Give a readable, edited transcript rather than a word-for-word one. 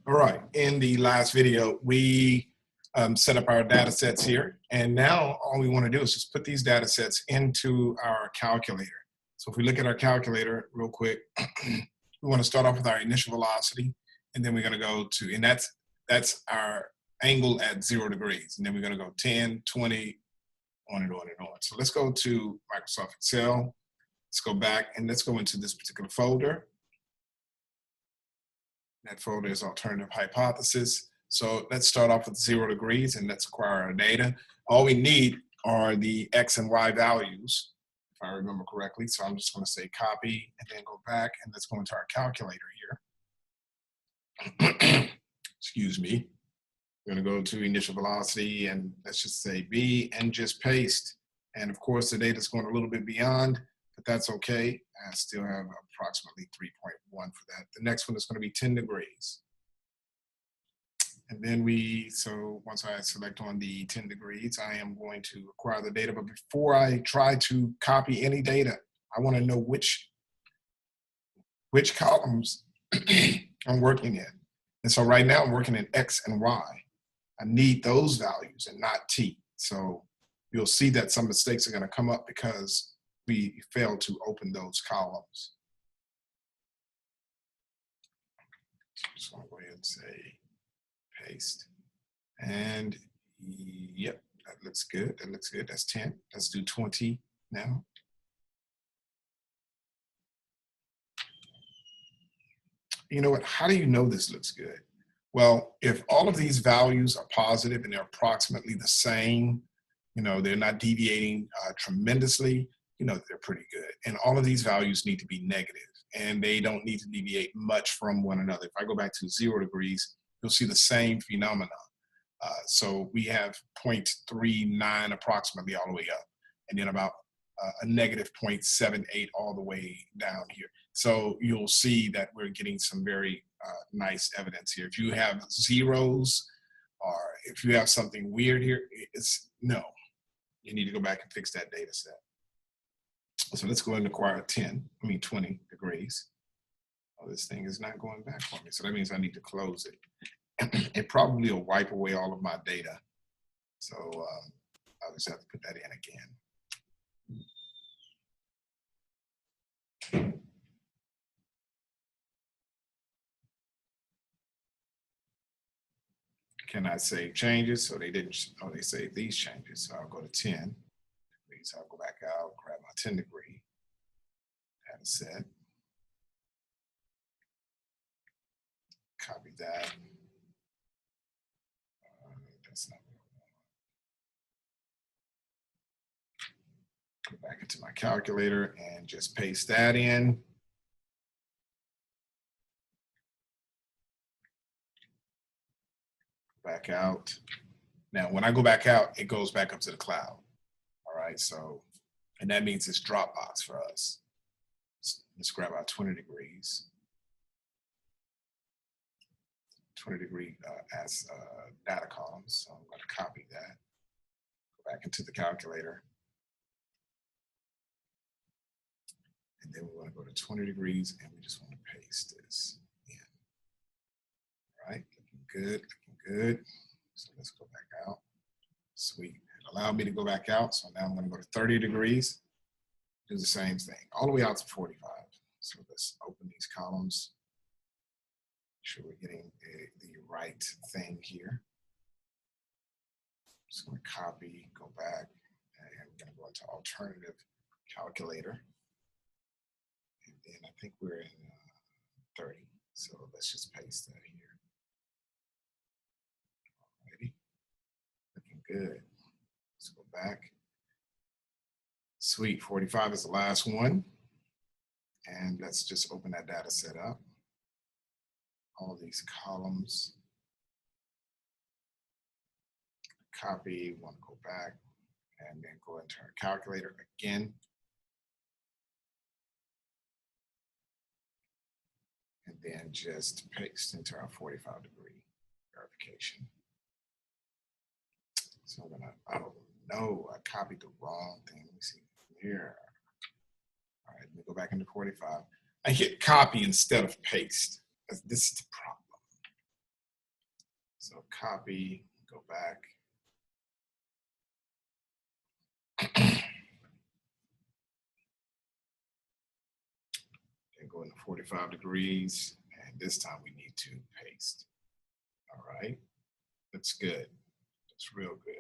All right, in the last video, we set up our data sets here. And now all we want to do is just put these data sets into our calculator. So if we look at our calculator real quick, we want to start off with our initial velocity. And then we're going to go to, and that's our angle at 0 degrees. And then we're going to go 10, 20, on and on and on. So let's go to Microsoft Excel. Let's go back and let's go into this particular folder. That folder is alternative hypothesis. So let's start off with 0 degrees and let's acquire our data. All we need are the X and Y values, if I remember correctly. So I'm just going to say copy and then go back and let's go into our calculator here. Excuse me. We're going to go to initial velocity and let's just say B and just paste. And of course, the data is going a little bit beyond, but that's okay. I still have approximately 3.1 for that. The next one is going to be 10 degrees. And then so once I select on the 10 degrees, I am going to acquire the data. But before I try to copy any data, I want to know which columns I'm working in. And so right now I'm working in X and Y. I need those values and not T. So you'll see that some mistakes are going to come up because we failed to open those columns. So I'll go ahead and say paste. And yep, that looks good. That looks good. That's 10. Let's do 20 now. You know what? How do you know this looks good? Well, if all of these values are positive and they're approximately the same, they're not deviating tremendously, they're pretty good. And all of these values need to be negative and they don't need to deviate much from one another. If I go back to 0 degrees, you'll see the same phenomenon. So we have 0.39 approximately all the way up, and then about a negative 0.78 all the way down here. So you'll see that we're getting some very nice evidence here. If you have zeros or if you have something weird here, no. You need to go back and fix that data set. So let's go ahead and acquire 20 degrees. Oh, this thing is not going back for me. So that means I need to close it. It probably will wipe away all of my data. So I'll just have to put that in again. Can I save changes? So they didn't, they saved these changes. So I'll go to 10 degrees. I'll go back out, grab my 10 degree data set. Copy that. That's not what I want. Go back into my calculator and just paste that in. Back out. Now, when I go back out, it goes back up to the cloud. All right, so, and that means it's Dropbox for us. So let's grab our 20 degrees. 20 degree as data columns. So I'm going to copy that. Go back into the calculator. And then we want to go to 20 degrees and we just want to paste this in. All right, looking good, looking good. So let's go back out. Sweet. It allowed me to go back out. So now I'm going to go to 30 degrees. Do the same thing, all the way out to 45. So let's open these columns. Make sure we're getting the right thing here. Just going to copy, go back, and we're going to go into alternative calculator. And then I think we're in 30. So let's just paste that here. Alrighty. Looking good. Let's go back. Sweet, 45 is the last one. And let's just open that data set up. All of these columns. Copy, want to go back and then go into our calculator again. And then just paste into our 45 degree verification. So I'm gonna, oh no, I copied the wrong thing. Let me see here. All right, let me go back into 45. I hit copy instead of paste. This is the problem. So copy, go back. And go into 45 degrees. And this time we need to paste. All right. That's good. That's real good.